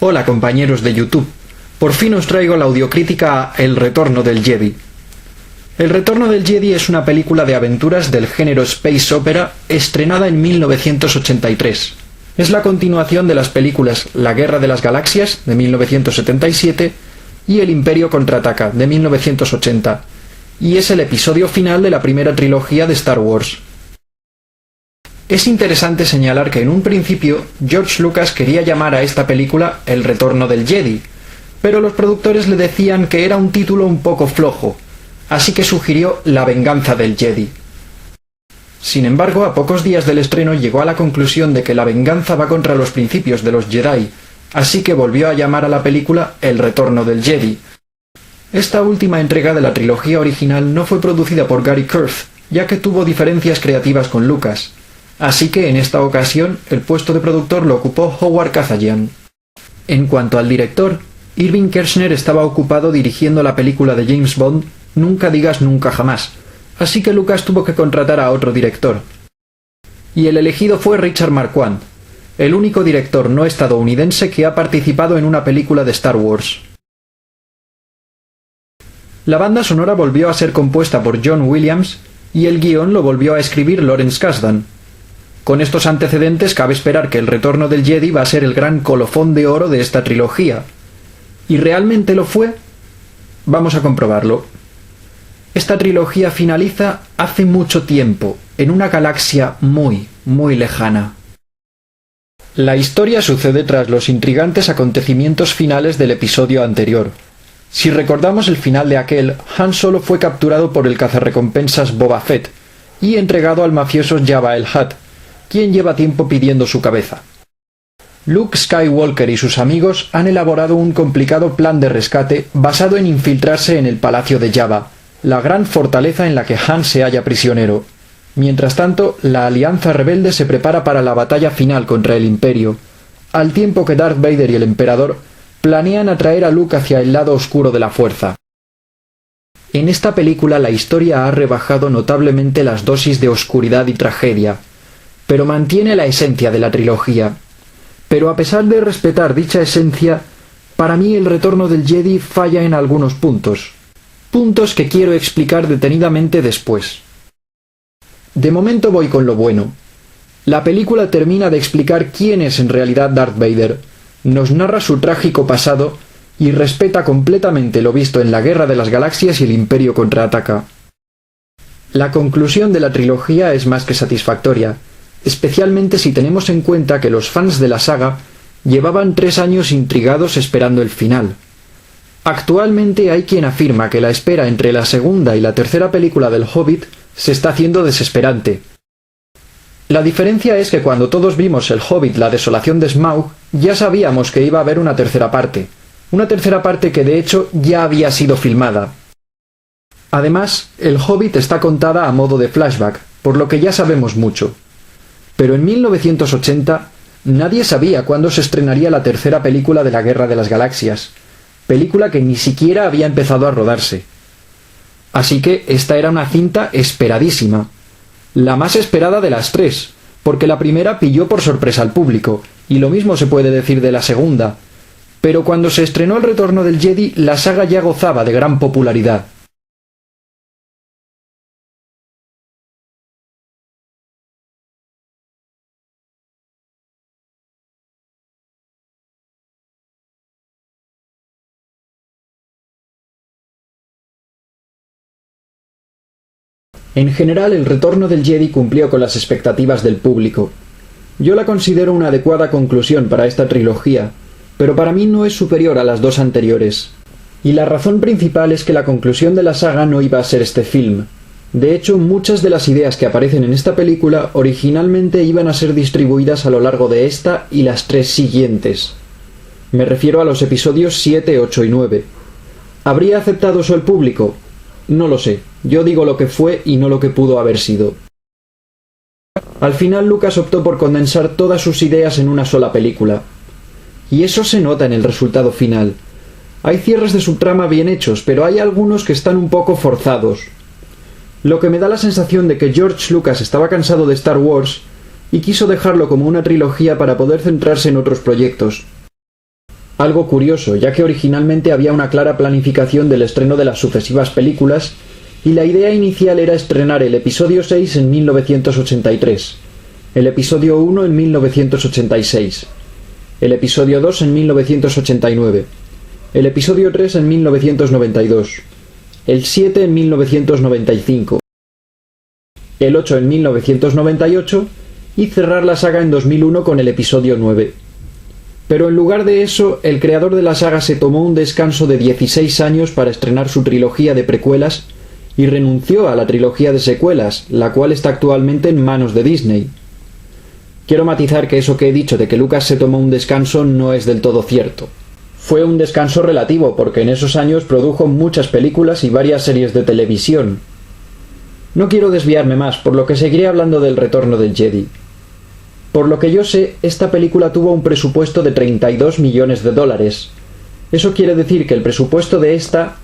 Hola compañeros de YouTube, por fin os traigo la audiocrítica a El Retorno del Jedi. El Retorno del Jedi es una película de aventuras del género Space Opera estrenada en 1983. Es la continuación de las películas La Guerra de las Galaxias, de 1977, y El Imperio Contraataca, de 1980, y es el episodio final de la primera trilogía de Star Wars. Es interesante señalar que en un principio George Lucas quería llamar a esta película El Retorno del Jedi, pero los productores le decían que era un título un poco flojo, así que sugirió La Venganza del Jedi. Sin embargo, a pocos días del estreno llegó a la conclusión de que la venganza va contra los principios de los Jedi, así que volvió a llamar a la película El Retorno del Jedi. Esta última entrega de la trilogía original no fue producida por Gary Kurth, ya que tuvo diferencias creativas con Lucas. Así que en esta ocasión el puesto de productor lo ocupó Howard Kazarian. En cuanto al director, Irving Kershner estaba ocupado dirigiendo la película de James Bond Nunca digas nunca jamás, así que Lucas tuvo que contratar a otro director. Y el elegido fue Richard Marquand, el único director no estadounidense que ha participado en una película de Star Wars. La banda sonora volvió a ser compuesta por John Williams y el guión lo volvió a escribir Lawrence Kasdan. Con estos antecedentes cabe esperar que El Retorno del Jedi va a ser el gran colofón de oro de esta trilogía. ¿Y realmente lo fue? Vamos a comprobarlo. Esta trilogía finaliza hace mucho tiempo, en una galaxia muy, muy lejana. La historia sucede tras los intrigantes acontecimientos finales del episodio anterior. Si recordamos el final de aquel, Han Solo fue capturado por el cazarrecompensas Boba Fett y entregado al mafioso Jabba el Hutt, quien lleva tiempo pidiendo su cabeza. Luke Skywalker y sus amigos han elaborado un complicado plan de rescate basado en infiltrarse en el palacio de Jabba, la gran fortaleza en la que Han se halla prisionero. Mientras tanto, la Alianza Rebelde se prepara para la batalla final contra el Imperio, al tiempo que Darth Vader y el Emperador planean atraer a Luke hacia el lado oscuro de la Fuerza. En esta película la historia ha rebajado notablemente las dosis de oscuridad y tragedia, pero mantiene la esencia de la trilogía. Pero a pesar de respetar dicha esencia, para mí El Retorno del Jedi falla en algunos puntos que quiero explicar detenidamente después. De momento voy con lo bueno. La película termina de explicar quién es en realidad Darth Vader, nos narra su trágico pasado y respeta completamente lo visto en la Guerra de las Galaxias y el Imperio Contraataca. La conclusión de la trilogía es más que satisfactoria, especialmente si tenemos en cuenta que los fans de la saga llevaban 3 años intrigados esperando el final. Actualmente hay quien afirma que la espera entre la segunda y la tercera película del Hobbit se está haciendo desesperante. La diferencia es que cuando todos vimos El Hobbit, la desolación de Smaug, ya sabíamos que iba a haber una tercera parte que de hecho ya había sido filmada. Además, El Hobbit está contada a modo de flashback, por lo que ya sabemos mucho. Pero en 1980 nadie sabía cuándo se estrenaría la tercera película de la Guerra de las Galaxias, película que ni siquiera había empezado a rodarse. Así que esta era una cinta esperadísima, la más esperada de las 3, porque la primera pilló por sorpresa al público, y lo mismo se puede decir de la segunda. Pero cuando se estrenó El Retorno del Jedi, la saga ya gozaba de gran popularidad. En general, El Retorno del Jedi cumplió con las expectativas del público. Yo la considero una adecuada conclusión para esta trilogía, pero para mí no es superior a las 2 anteriores. Y la razón principal es que la conclusión de la saga no iba a ser este film. De hecho, muchas de las ideas que aparecen en esta película originalmente iban a ser distribuidas a lo largo de esta y las 3 siguientes. Me refiero a los episodios 7, 8 y 9. ¿Habría aceptado eso el público? No lo sé, yo digo lo que fue y no lo que pudo haber sido. Al final Lucas optó por condensar todas sus ideas en una sola película. Y eso se nota en el resultado final. Hay cierres de subtrama bien hechos, pero hay algunos que están un poco forzados. Lo que me da la sensación de que George Lucas estaba cansado de Star Wars y quiso dejarlo como una trilogía para poder centrarse en otros proyectos. Algo curioso, ya que originalmente había una clara planificación del estreno de las sucesivas películas, y la idea inicial era estrenar el episodio 6 en 1983, el episodio 1 en 1986, el episodio 2 en 1989, el episodio 3 en 1992, el 7 en 1995, el 8 en 1998 y cerrar la saga en 2001 con el episodio 9. Pero en lugar de eso, el creador de la saga se tomó un descanso de 16 años para estrenar su trilogía de precuelas y renunció a la trilogía de secuelas, la cual está actualmente en manos de Disney. Quiero matizar que eso que he dicho de que Lucas se tomó un descanso no es del todo cierto. Fue un descanso relativo porque en esos años produjo muchas películas y varias series de televisión. No quiero desviarme más, por lo que seguiré hablando del Retorno del Jedi. Por lo que yo sé, esta película tuvo un presupuesto de $32 millones. Eso quiere decir que el presupuesto de esta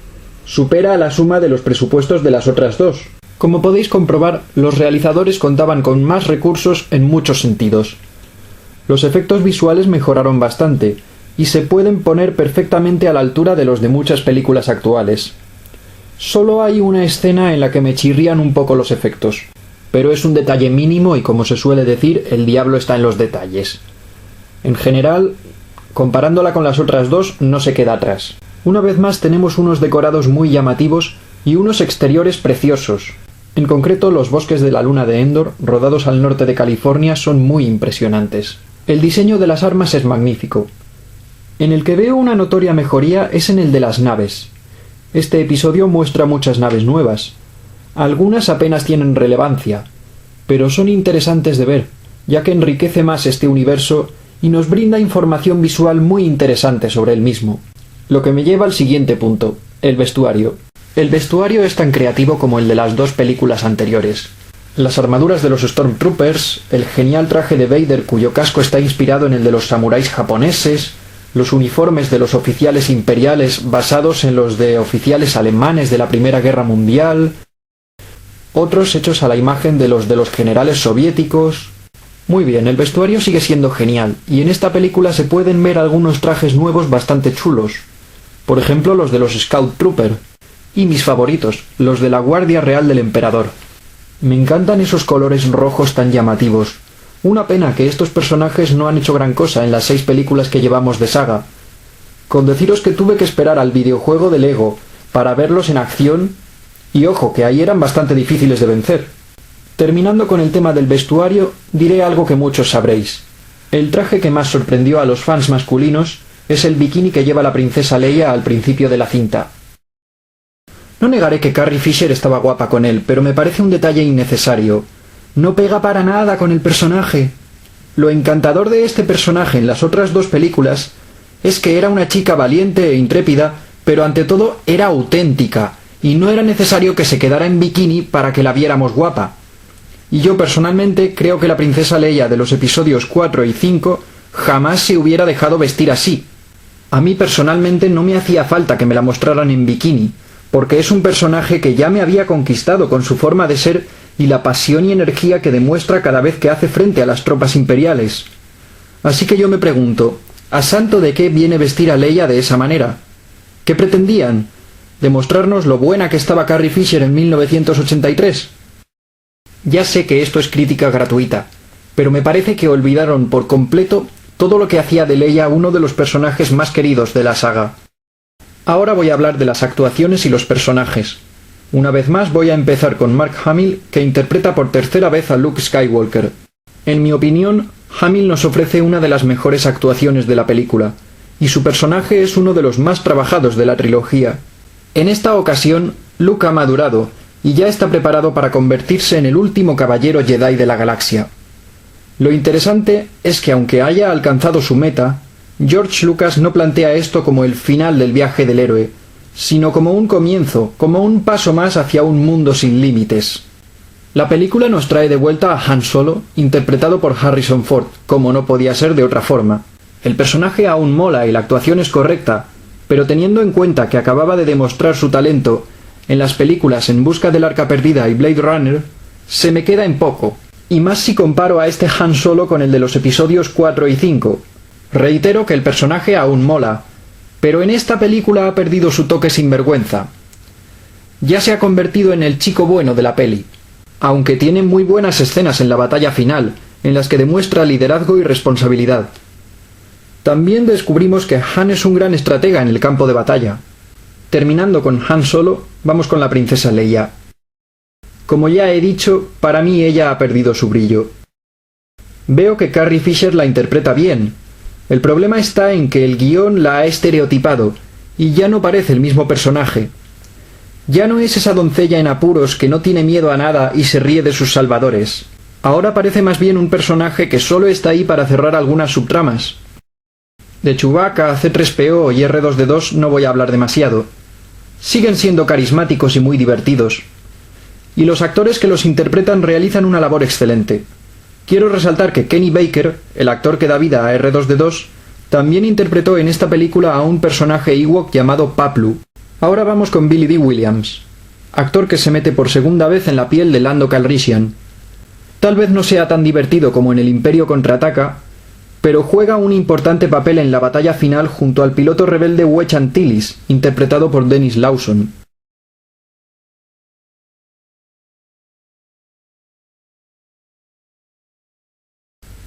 supera a la suma de los presupuestos de las otras dos. Como podéis comprobar, los realizadores contaban con más recursos en muchos sentidos. Los efectos visuales mejoraron bastante, y se pueden poner perfectamente a la altura de los de muchas películas actuales. Solo hay una escena en la que me chirrían un poco los efectos, pero es un detalle mínimo y, como se suele decir, el diablo está en los detalles. En general, comparándola con las otras dos, no se queda atrás. Una vez más tenemos unos decorados muy llamativos y unos exteriores preciosos. En concreto, los bosques de la luna de Endor, rodados al norte de California, son muy impresionantes. El diseño de las armas es magnífico. En el que veo una notoria mejoría es en el de las naves. Este episodio muestra muchas naves nuevas. Algunas apenas tienen relevancia, pero son interesantes de ver, ya que enriquece más este universo y nos brinda información visual muy interesante sobre el mismo. Lo que me lleva al siguiente punto, el vestuario. El vestuario es tan creativo como el de las dos películas anteriores. Las armaduras de los Stormtroopers, el genial traje de Vader cuyo casco está inspirado en el de los samuráis japoneses, los uniformes de los oficiales imperiales basados en los de oficiales alemanes de la Primera Guerra Mundial, otros hechos a la imagen de los generales soviéticos. Muy bien, el vestuario sigue siendo genial, y en esta película se pueden ver algunos trajes nuevos bastante chulos. Por ejemplo, los de los Scout Trooper. Y mis favoritos, los de la Guardia Real del Emperador. Me encantan esos colores rojos tan llamativos. Una pena que estos personajes no han hecho gran cosa en las 6 películas que llevamos de saga. Con deciros que tuve que esperar al videojuego de Lego para verlos en acción, y ojo, que ahí eran bastante difíciles de vencer. Terminando con el tema del vestuario, diré algo que muchos sabréis. El traje que más sorprendió a los fans masculinos es el bikini que lleva la princesa Leia al principio de la cinta. No negaré que Carrie Fisher estaba guapa con él, pero me parece un detalle innecesario. No pega para nada con el personaje. Lo encantador de este personaje en las otras dos películas es que era una chica valiente e intrépida, pero ante todo era auténtica, y no era necesario que se quedara en bikini para que la viéramos guapa. Y yo personalmente creo que la princesa Leia de los episodios 4 y 5 jamás se hubiera dejado vestir así. A mí personalmente no me hacía falta que me la mostraran en bikini, porque es un personaje que ya me había conquistado con su forma de ser y la pasión y energía que demuestra cada vez que hace frente a las tropas imperiales. Así que yo me pregunto, ¿a santo de qué viene vestir a Leia de esa manera? ¿Qué pretendían? ¿Demostrarnos lo buena que estaba Carrie Fisher en 1983? Ya sé que esto es crítica gratuita, pero me parece que olvidaron por completo todo lo que hacía de Leia uno de los personajes más queridos de la saga. Ahora voy a hablar de las actuaciones y los personajes. Una vez más voy a empezar con Mark Hamill, que interpreta por tercera vez a Luke Skywalker. En mi opinión, Hamill nos ofrece una de las mejores actuaciones de la película, y su personaje es uno de los más trabajados de la trilogía. En esta ocasión, Luke ha madurado, y ya está preparado para convertirse en el último caballero Jedi de la galaxia. Lo interesante es que aunque haya alcanzado su meta, George Lucas no plantea esto como el final del viaje del héroe, sino como un comienzo, como un paso más hacia un mundo sin límites. La película nos trae de vuelta a Han Solo, interpretado por Harrison Ford, como no podía ser de otra forma. El personaje aún mola y la actuación es correcta, pero teniendo en cuenta que acababa de demostrar su talento en las películas En busca del arca perdida y Blade Runner, se me queda en poco, y más si comparo a este Han Solo con el de los episodios 4 y 5. Reitero que el personaje aún mola, Pero en esta película ha perdido su toque sinvergüenza. Ya se ha convertido en el chico bueno de la peli, aunque tiene muy buenas escenas en la batalla final, en las que demuestra liderazgo y responsabilidad. También descubrimos que Han es un gran estratega en el campo de batalla. Terminando con Han Solo, vamos con la princesa Leia. Como ya he dicho, para mí ella ha perdido su brillo. Veo que Carrie Fisher la interpreta bien. El problema está en que el guión la ha estereotipado, y ya no parece el mismo personaje. Ya no es esa doncella en apuros que no tiene miedo a nada y se ríe de sus salvadores. Ahora parece más bien un personaje que solo está ahí para cerrar algunas subtramas. De Chewbacca, C-3PO y R2-D2 no voy a hablar demasiado. Siguen siendo carismáticos y muy divertidos. Y los actores que los interpretan realizan una labor excelente. Quiero resaltar que Kenny Baker, el actor que da vida a R2-D2, también interpretó en esta película a un personaje Ewok llamado Paplu. Ahora vamos con Billy Dee Williams, actor que se mete por segunda vez en la piel de Lando Calrissian. Tal vez no sea tan divertido como en El Imperio Contraataca, pero juega un importante papel en la batalla final junto al piloto rebelde Wedge Antilles, interpretado por Dennis Lawson.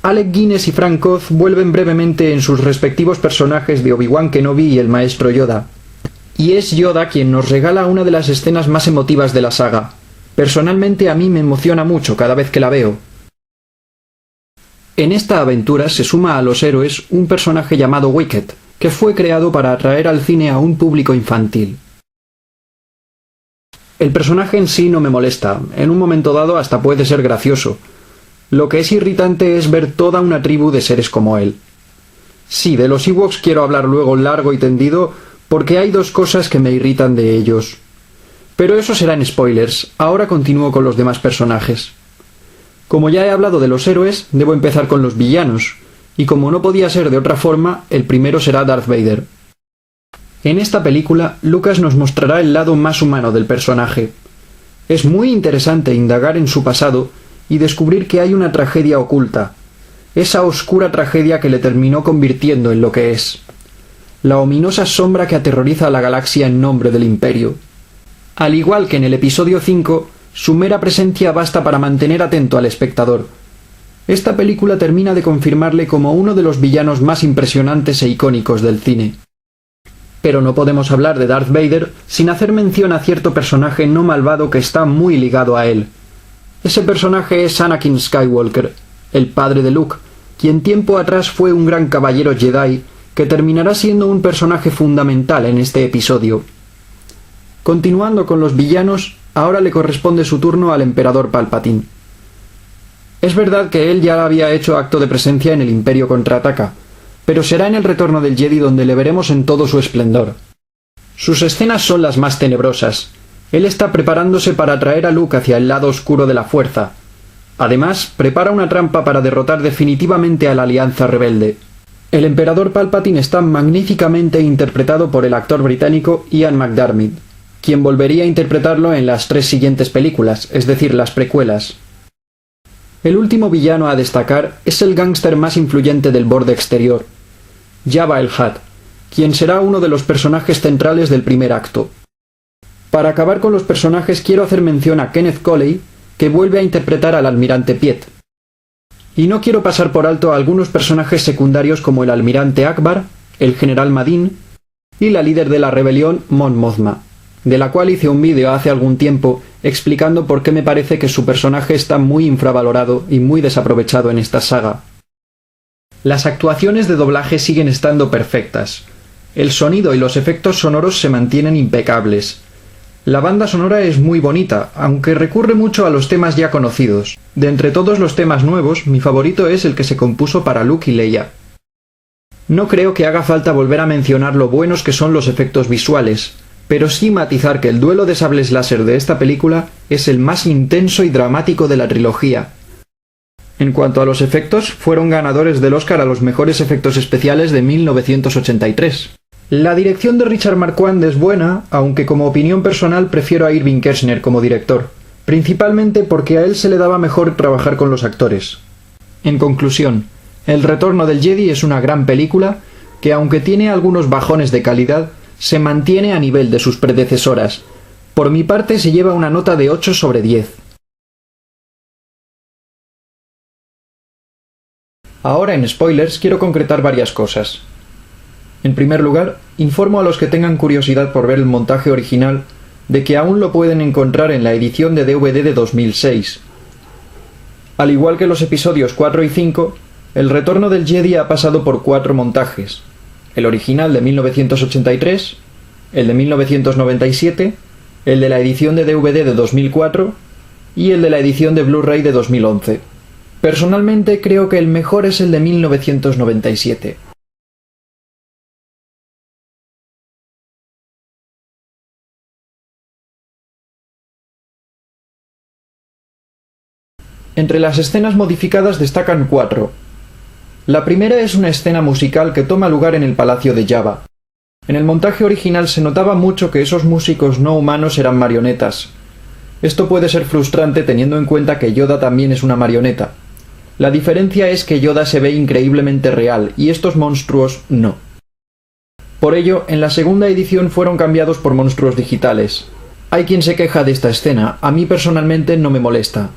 Alec Guinness y Frank Oz vuelven brevemente en sus respectivos personajes de Obi-Wan Kenobi y el Maestro Yoda. Y es Yoda quien nos regala una de las escenas más emotivas de la saga. Personalmente a mí me emociona mucho cada vez que la veo. En esta aventura se suma a los héroes un personaje llamado Wicket, que fue creado para atraer al cine a un público infantil. El personaje en sí no me molesta, en un momento dado hasta puede ser gracioso. Lo que es irritante es ver toda una tribu de seres como él. Sí, de los Ewoks quiero hablar luego largo y tendido, porque hay dos cosas que me irritan de ellos. Pero eso serán spoilers, ahora continúo con los demás personajes. Como ya he hablado de los héroes, debo empezar con los villanos, y como no podía ser de otra forma, el primero será Darth Vader. En esta película, Lucas nos mostrará el lado más humano del personaje. Es muy interesante indagar en su pasado y descubrir que hay una tragedia oculta, esa oscura tragedia que le terminó convirtiendo en lo que es. La ominosa sombra que aterroriza a la galaxia en nombre del Imperio. Al igual que en el episodio 5, su mera presencia basta para mantener atento al espectador. Esta película termina de confirmarle como uno de los villanos más impresionantes e icónicos del cine. Pero no podemos hablar de Darth Vader sin hacer mención a cierto personaje no malvado que está muy ligado a él. Ese personaje es Anakin Skywalker, el padre de Luke, quien tiempo atrás fue un gran caballero Jedi que terminará siendo un personaje fundamental en este episodio. Continuando con los villanos, ahora le corresponde su turno al Emperador Palpatine. Es verdad que él ya había hecho acto de presencia en El Imperio Contraataca, pero será en El Retorno del Jedi donde le veremos en todo su esplendor. Sus escenas son las más tenebrosas. Él está preparándose para atraer a Luke hacia el lado oscuro de la Fuerza. Además, prepara una trampa para derrotar definitivamente a la Alianza Rebelde. El Emperador Palpatine está magníficamente interpretado por el actor británico Ian McDiarmid, quien volvería a interpretarlo en las 3 siguientes películas, es decir, las precuelas. El último villano a destacar es el gángster más influyente del borde exterior, Jabba el Hutt, quien será uno de los personajes centrales del primer acto. Para acabar con los personajes quiero hacer mención a Kenneth Coley, que vuelve a interpretar al almirante Piet. Y no quiero pasar por alto a algunos personajes secundarios como el almirante Akbar, el general Madin y la líder de la rebelión Mon Mothma, de la cual hice un vídeo hace algún tiempo explicando por qué me parece que su personaje está muy infravalorado y muy desaprovechado en esta saga. Las actuaciones de doblaje siguen estando perfectas. El sonido y los efectos sonoros se mantienen impecables. La banda sonora es muy bonita, aunque recurre mucho a los temas ya conocidos. De entre todos los temas nuevos, mi favorito es el que se compuso para Luke y Leia. No creo que haga falta volver a mencionar lo buenos que son los efectos visuales, pero sí matizar que el duelo de sables láser de esta película es el más intenso y dramático de la trilogía. En cuanto a los efectos, fueron ganadores del Oscar a los mejores efectos especiales de 1983. La dirección de Richard Marquand es buena, aunque como opinión personal prefiero a Irving Kershner como director, principalmente porque a él se le daba mejor trabajar con los actores. En conclusión, El Retorno del Jedi es una gran película que aunque tiene algunos bajones de calidad, se mantiene a nivel de sus predecesoras. Por mi parte se lleva una nota de 8 sobre 10. Ahora en spoilers quiero concretar varias cosas. En primer lugar, informo a los que tengan curiosidad por ver el montaje original de que aún lo pueden encontrar en la edición de DVD de 2006. Al igual que los episodios 4 y 5, El Retorno del Jedi ha pasado por 4 montajes: el original de 1983, el de 1997, el de la edición de DVD de 2004 y el de la edición de Blu-ray de 2011. Personalmente creo que el mejor es el de 1997. Entre las escenas modificadas destacan 4. La primera es una escena musical que toma lugar en el Palacio de Jabba. En el montaje original se notaba mucho que esos músicos no humanos eran marionetas. Esto puede ser frustrante teniendo en cuenta que Yoda también es una marioneta. La diferencia es que Yoda se ve increíblemente real y estos monstruos no. Por ello, en la segunda edición fueron cambiados por monstruos digitales. Hay quien se queja de esta escena, a mí personalmente no me molesta.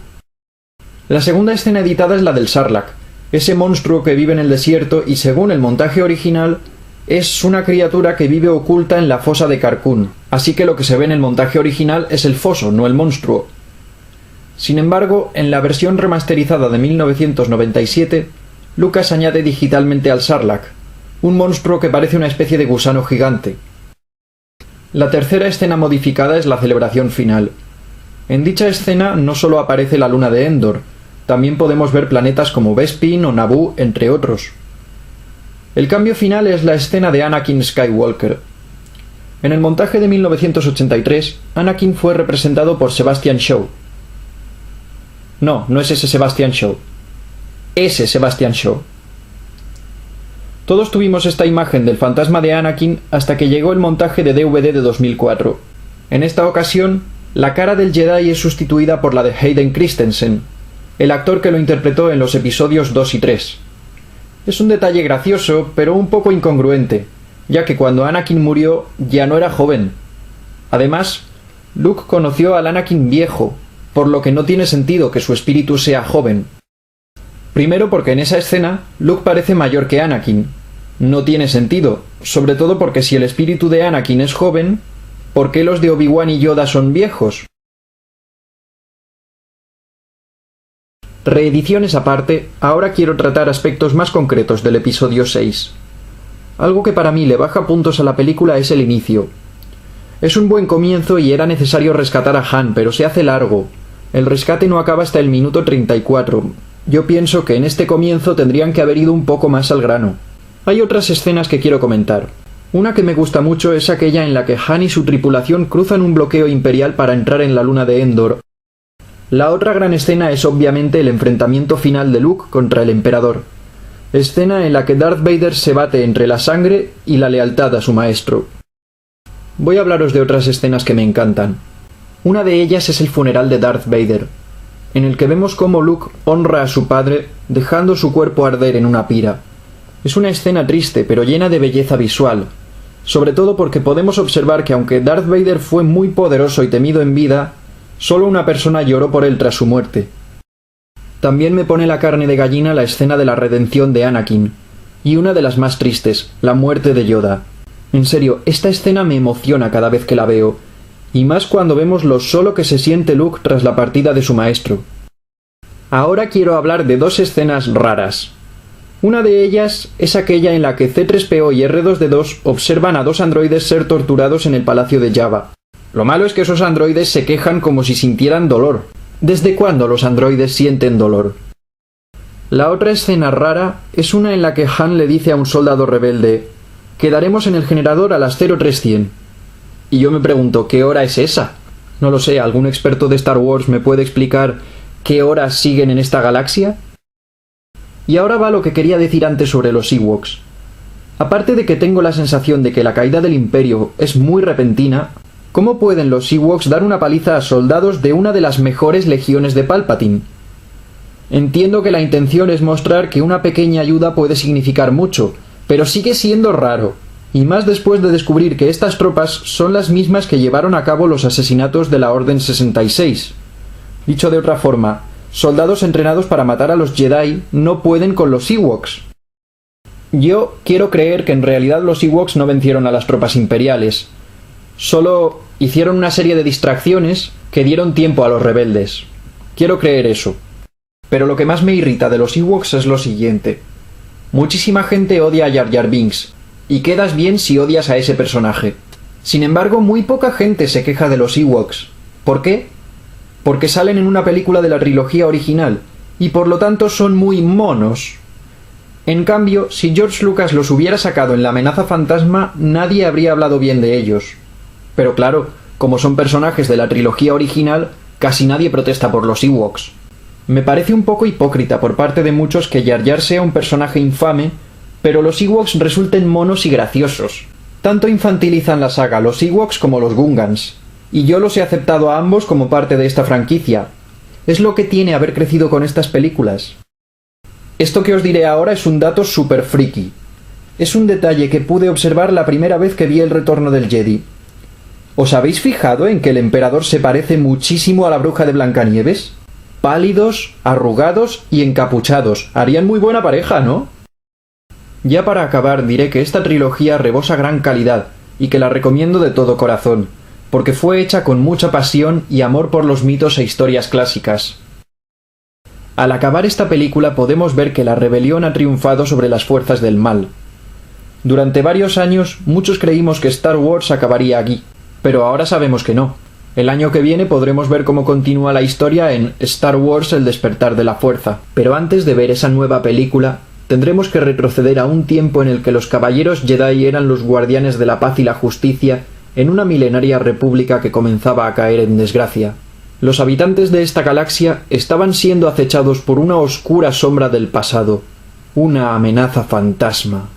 La segunda escena editada es la del Sarlacc, ese monstruo que vive en el desierto y según el montaje original es una criatura que vive oculta en la fosa de Carkoon, así que lo que se ve en el montaje original es el foso, no el monstruo. Sin embargo, en la versión remasterizada de 1997, Lucas añade digitalmente al Sarlacc, un monstruo que parece una especie de gusano gigante. La tercera escena modificada es la celebración final. En dicha escena no solo aparece la luna de Endor, también podemos ver planetas como Bespin o Naboo, entre otros. El cambio final es la escena de Anakin Skywalker. En el montaje de 1983, Anakin fue representado por Sebastian Shaw. No, no es ese Sebastian Shaw. Ese Sebastian Shaw. Todos tuvimos esta imagen del fantasma de Anakin hasta que llegó el montaje de DVD de 2004. En esta ocasión, la cara del Jedi es sustituida por la de Hayden Christensen, el actor que lo interpretó en los episodios 2 y 3. Es un detalle gracioso, pero un poco incongruente, ya que cuando Anakin murió ya no era joven. Además, Luke conoció al Anakin viejo, por lo que no tiene sentido que su espíritu sea joven. Primero porque en esa escena Luke parece mayor que Anakin. No tiene sentido, sobre todo porque si el espíritu de Anakin es joven, ¿por qué los de Obi-Wan y Yoda son viejos? Reediciones aparte, ahora quiero tratar aspectos más concretos del episodio 6. Algo que para mí le baja puntos a la película es el inicio. Es un buen comienzo y era necesario rescatar a Han, pero se hace largo. El rescate no acaba hasta el minuto 34. Yo pienso que en este comienzo tendrían que haber ido un poco más al grano. Hay otras escenas que quiero comentar. Una que me gusta mucho es aquella en la que Han y su tripulación cruzan un bloqueo imperial para entrar en la luna de Endor. La otra gran escena es obviamente el enfrentamiento final de Luke contra el Emperador. Escena en la que Darth Vader se bate entre la sangre y la lealtad a su maestro. Voy a hablaros de otras escenas que me encantan. Una de ellas es el funeral de Darth Vader, en el que vemos cómo Luke honra a su padre dejando su cuerpo arder en una pira. Es una escena triste pero llena de belleza visual, sobre todo porque podemos observar que aunque Darth Vader fue muy poderoso y temido en vida, solo una persona lloró por él tras su muerte. También me pone la carne de gallina la escena de la redención de Anakin, y una de las más tristes, la muerte de Yoda. En serio, esta escena me emociona cada vez que la veo, y más cuando vemos lo solo que se siente Luke tras la partida de su maestro. Ahora quiero hablar de dos escenas raras. Una de ellas es aquella en la que C-3PO y R2-D2 observan a dos androides ser torturados en el Palacio de Jabba. Lo malo es que esos androides se quejan como si sintieran dolor. ¿Desde cuándo los androides sienten dolor? La otra escena rara es una en la que Han le dice a un soldado rebelde: «Quedaremos en el generador a las 0300». Y yo me pregunto, ¿qué hora es esa? No lo sé, ¿algún experto de Star Wars me puede explicar qué horas siguen en esta galaxia? Y ahora va lo que quería decir antes sobre los Ewoks. Aparte de que tengo la sensación de que la caída del Imperio es muy repentina, ¿cómo pueden los Ewoks dar una paliza a soldados de una de las mejores legiones de Palpatine? Entiendo que la intención es mostrar que una pequeña ayuda puede significar mucho, Pero sigue siendo raro, y más después de descubrir que estas tropas son las mismas que llevaron a cabo los asesinatos de la Orden 66. Dicho de otra forma, soldados entrenados para matar a los Jedi no pueden con los Ewoks. Yo quiero creer que en realidad los Ewoks no vencieron a las tropas imperiales. Solo hicieron una serie de distracciones que dieron tiempo a los rebeldes. Quiero creer eso. Pero lo que más me irrita de los Ewoks es lo siguiente. Muchísima gente odia a Jar Jar Binks, y quedas bien si odias a ese personaje. Sin embargo, muy poca gente se queja de los Ewoks. ¿Por qué? Porque salen en una película de la trilogía original, y por lo tanto son muy monos. En cambio, si George Lucas los hubiera sacado en La amenaza fantasma, nadie habría hablado bien de ellos. Pero claro, como son personajes de la trilogía original, casi nadie protesta por los Ewoks. Me parece un poco hipócrita por parte de muchos que Jar Jar sea un personaje infame, pero los Ewoks resulten monos y graciosos. Tanto infantilizan la saga los Ewoks como los Gungans, y yo los he aceptado a ambos como parte de esta franquicia. Es lo que tiene haber crecido con estas películas. Esto que os diré ahora es un dato súper friki. Es un detalle que pude observar la primera vez que vi El retorno del Jedi. ¿Os habéis fijado en que el emperador se parece muchísimo a la bruja de Blancanieves? Pálidos, arrugados y encapuchados. Harían muy buena pareja, ¿no? Ya para acabar diré que esta trilogía rebosa gran calidad y que la recomiendo de todo corazón, porque fue hecha con mucha pasión y amor por los mitos e historias clásicas. Al acabar esta película podemos ver que la rebelión ha triunfado sobre las fuerzas del mal. Durante varios años muchos creímos que Star Wars acabaría aquí, pero ahora sabemos que no. El año que viene podremos ver cómo continúa la historia en Star Wars: El despertar de la fuerza. Pero antes de ver esa nueva película, tendremos que retroceder a un tiempo en el que los caballeros Jedi eran los guardianes de la paz y la justicia en una milenaria república que comenzaba a caer en desgracia. Los habitantes de esta galaxia estaban siendo acechados por una oscura sombra del pasado, una amenaza fantasma.